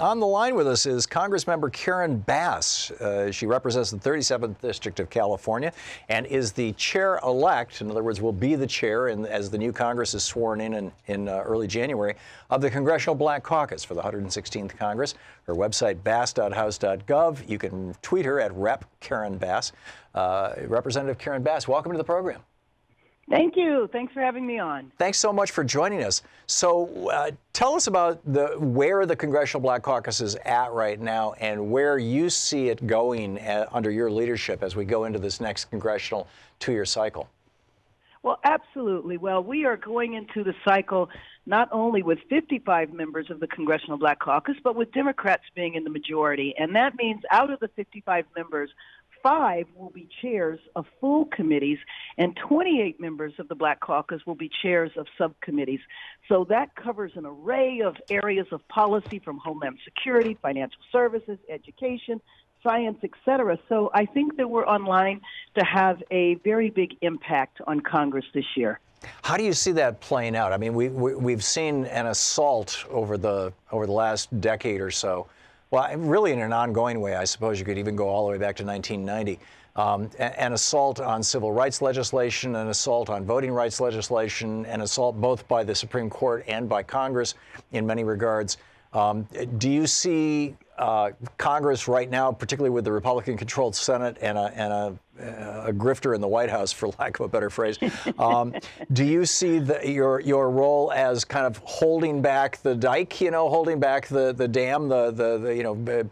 On the line with us is Congressmember Karen Bass. She represents the 37th District of California and is the chair-elect, in other words, will be the chair as the new Congress is sworn in early January, of the Congressional Black Caucus for the 116th Congress. Her website, bass.house.gov. You can tweet her at Rep. Karen Bass. Representative Karen Bass, welcome to the program. Thank you. Thanks for having me on. Thanks so much for joining us. So tell us about where the Congressional Black Caucus is at right now and where you see it going under your leadership as we go into this next congressional two-year cycle. Well, absolutely. Well, we are going into the cycle not only with 55 members of the Congressional Black Caucus, but with Democrats being in the majority. And that means out of the 55 members, 5 will be chairs of full committees, and 28 members of the Black Caucus will be chairs of subcommittees. So that covers an array of areas of policy from Homeland Security, financial services, education, science, etc. So I think that we're on line to have a very big impact on Congress this year. How do you see that playing out? I mean, we've seen an assault over the last decade or so. Well, really in an ongoing way. I suppose you could even go all the way back to 1990. An assault on civil rights legislation, an assault on voting rights legislation, an assault both by the Supreme Court and by Congress in many regards. Do you see Congress right now, particularly with the Republican-controlled Senate and a grifter in the White House, for lack of a better phrase, do you see your role as kind of holding back the dike, holding back the dam,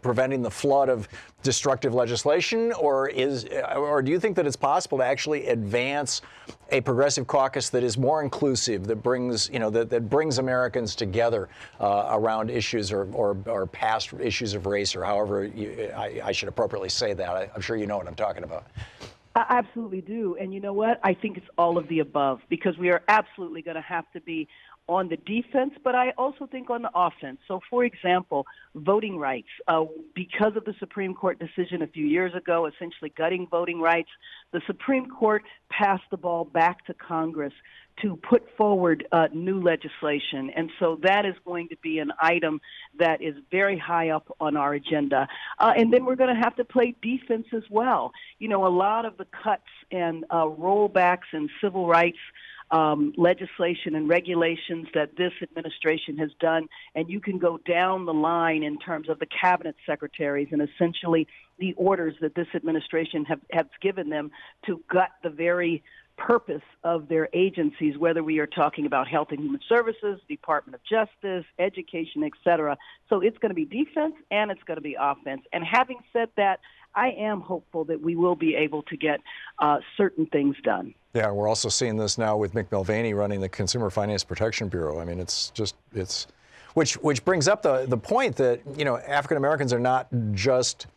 preventing the flood of destructive legislation, or do you think that it's possible to actually advance a progressive caucus that is more inclusive, that brings that brings Americans together around issues or past issues of race, or however I should appropriately say that? I'm sure you know what I'm talking about. I absolutely do. And you know what? I think it's all of the above, because we are absolutely going to have to be on the defense, but I also think on the offense. So, for example, voting rights. Because of the Supreme Court decision a few years ago, essentially gutting voting rights, the Supreme Court passed the ball back to Congress to put forward new legislation. And so that is going to be an item that is very high up on our agenda. And then we're going to have to play defense as well. A lot of the cuts and rollbacks in civil rights legislation and regulations that this administration has done, and you can go down the line in terms of the cabinet secretaries and essentially the orders that this administration has given them to gut the very purpose of their agencies, whether we are talking about Health and Human Services, Department of Justice, education, et cetera. So it's going to be defense and it's going to be offense. And having said that, I am hopeful that we will be able to get certain things done. Yeah, we're also seeing this now with Mick Mulvaney running the Consumer Finance Protection Bureau. I mean, which brings up the point that, African Americans are not just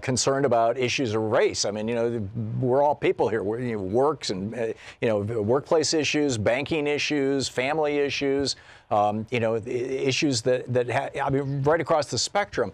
concerned about issues of race. I mean, we're all people here. We're, works and, workplace issues, banking issues, family issues, issues that right across the spectrum.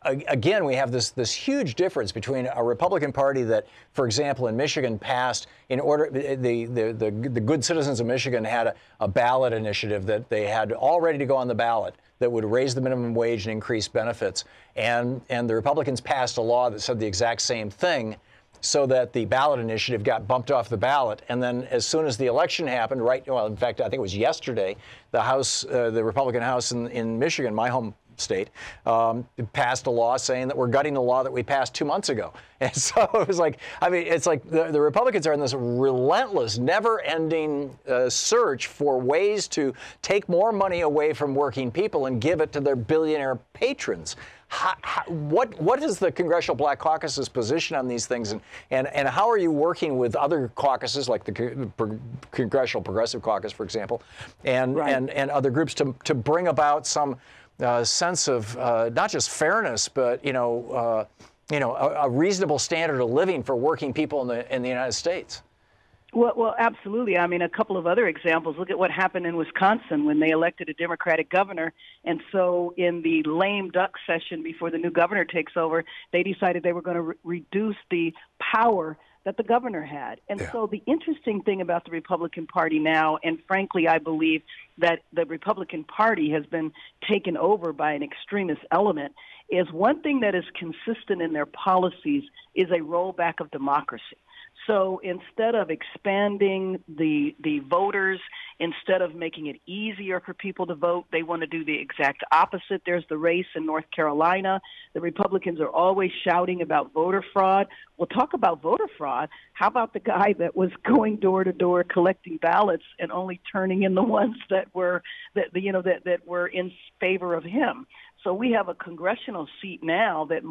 Again, we have this huge difference between a Republican Party that, for example, in Michigan passed the good citizens of Michigan had a ballot initiative that they had all ready to go on the ballot that would raise the minimum wage and increase benefits. And the Republicans passed a law that said the exact same thing, so that the ballot initiative got bumped off the ballot. And then as soon as the election happened, in fact, I think it was yesterday, the Republican House in Michigan, my home state, passed a law saying that we're gutting the law that we passed 2 months ago. And so it was like, it's like the Republicans are in this relentless, never-ending search for ways to take more money away from working people and give it to their billionaire patrons. What is the Congressional Black Caucus's position on these things, and how are you working with other caucuses like the Congressional Progressive Caucus, for example, and other groups to bring about some sense of not just fairness, but a reasonable standard of living for working people in the United States? Well, absolutely. I mean, a couple of other examples. Look at what happened in Wisconsin when they elected a Democratic governor. And so in the lame duck session before the new governor takes over, they decided they were going to reduce the power that the governor had. And Yeah. so the interesting thing about the Republican Party now, and frankly, I believe that the Republican Party has been taken over by an extremist element, is one thing that is consistent in their policies is a rollback of democracy. So instead of expanding the voters, instead of making it easier for people to vote, they want to do the exact opposite. There's the race in North Carolina. The Republicans are always shouting about voter fraud. Well, talk about voter fraud. How about the guy that was going door to door collecting ballots and only turning in the ones that were that were in favor of him? So we have a congressional seat now that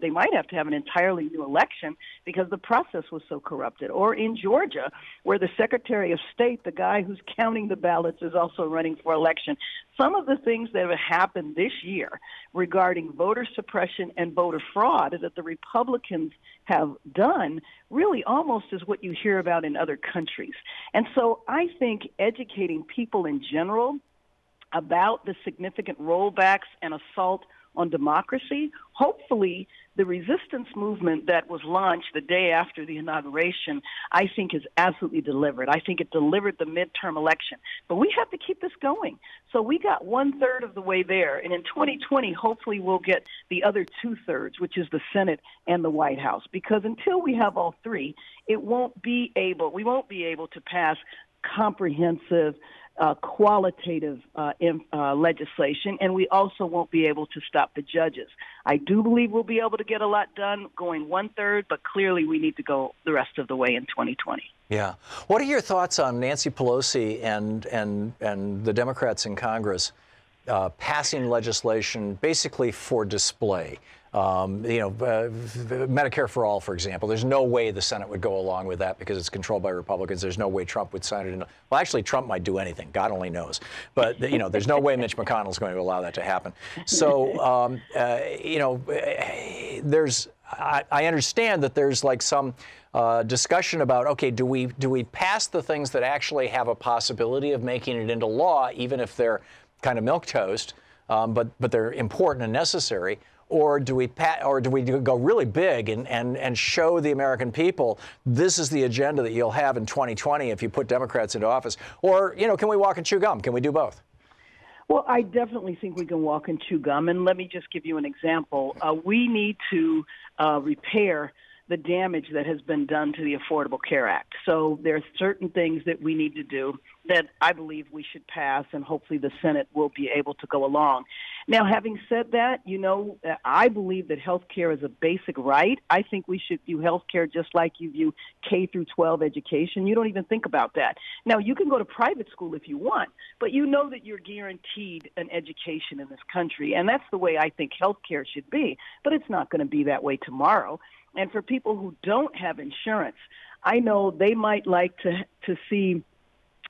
they might have to have an entirely new election because the process was so corrupted. Or in Georgia, where the Secretary of State, the guy who's counting the ballots, is also running for election. Some of the things that have happened this year regarding voter suppression and voter fraud that the Republicans have done really almost is what you hear about in other countries. And so I think educating people in general about the significant rollbacks and assault on democracy, hopefully the resistance movement that was launched the day after the inauguration, I think has absolutely delivered. I think it delivered the midterm election. But we have to keep this going. So we got 1/3 of the way there. And in 2020, hopefully we'll get the other 2/3, which is the Senate and the White House. Because until we have all three, we won't be able to pass comprehensive qualitative legislation, and we also won't be able to stop the judges. I do believe we'll be able to get a lot done going 1/3, but clearly we need to go the rest of the way in 2020. Yeah. What are your thoughts on Nancy Pelosi and the Democrats in Congress passing legislation basically for display? Medicare for all, for example. There's no way the Senate would go along with that because it's controlled by Republicans. There's no way Trump would sign it. Well, actually, Trump might do anything. God only knows. But, there's no way Mitch McConnell's going to allow that to happen. So, I understand that there's like some discussion about, okay, do we pass the things that actually have a possibility of making it into law, even if they're kind of milquetoast, but they're important and necessary? Or do we go really big and show the American people this is the agenda that you'll have in 2020 if you put Democrats into office? Or, can we walk and chew gum? Can we do both? Well, I definitely think we can walk and chew gum. And let me just give you an example. We need to repair the damage that has been done to the Affordable Care Act. So there are certain things that we need to do that I believe we should pass, and hopefully the Senate will be able to go along. Now, having said that, I believe that health care is a basic right. I think we should view health care just like you view K through 12 education. You don't even think about that. Now, you can go to private school if you want, but you know that you're guaranteed an education in this country, and that's the way I think health care should be. But it's not going to be that way tomorrow. And for people who don't have insurance, I know they might like to see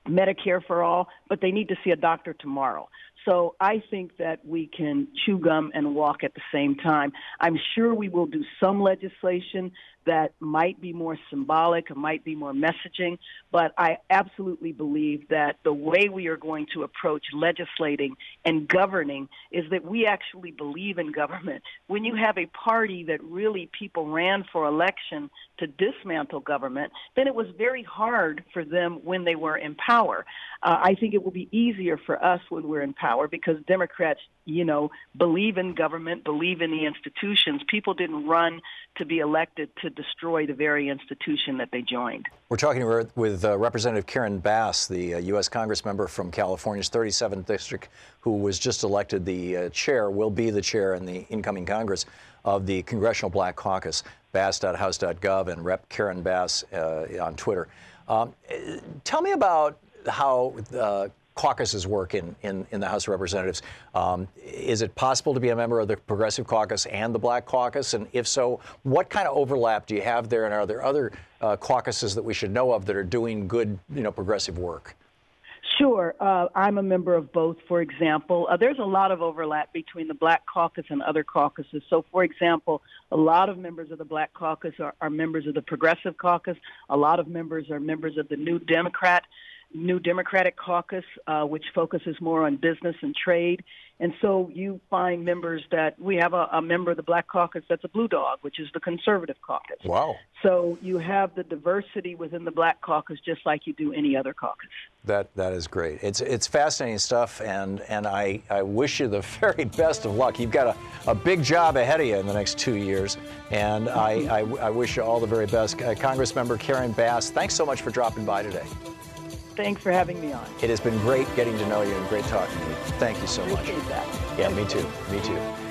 Medicare for all, but they need to see a doctor tomorrow. So I think that we can chew gum and walk at the same time. I'm sure we will do some legislation that might be more symbolic, or might be more messaging, but I absolutely believe that the way we are going to approach legislating and governing is that we actually believe in government. When you have a party that really people ran for election to dismantle government, then it was very hard for them when they were in power. I think it will be easier for us when we're in power because Democrats, believe in government, believe in the institutions. People didn't run to be elected to destroy the very institution that they joined. We're talking with Representative Karen Bass, the U.S. Congressmember from California's 37th District, who was just elected the chair, will be the chair in the incoming Congress of the Congressional Black Caucus, bass.house.gov, and Rep. Karen Bass on Twitter. Tell me about how caucuses work in the House of Representatives. Is it possible to be a member of the Progressive Caucus and the Black Caucus? And if so, what kind of overlap do you have there? And are there other caucuses that we should know of that are doing good, progressive work? Sure. I'm a member of both, for example. There's a lot of overlap between the Black Caucus and other caucuses. So, for example, a lot of members of the Black Caucus are members of the Progressive Caucus. A lot of members are members of the New Democratic Caucus, which focuses more on business and trade. And so you find members that we have a member of the Black Caucus that's a blue dog, which is the conservative caucus. Wow. So you have the diversity within the Black Caucus just like you do any other caucus. That is great. It's fascinating stuff, and I wish you the very best of luck. You've got a big job ahead of you in the next 2 years, and I wish you all the very best. Congressmember Karen Bass, thanks so much for dropping by today. Thanks for having me on. It has been great getting to know you and great talking to you. Thank you so much. Appreciate that. Yeah, me too. Me too.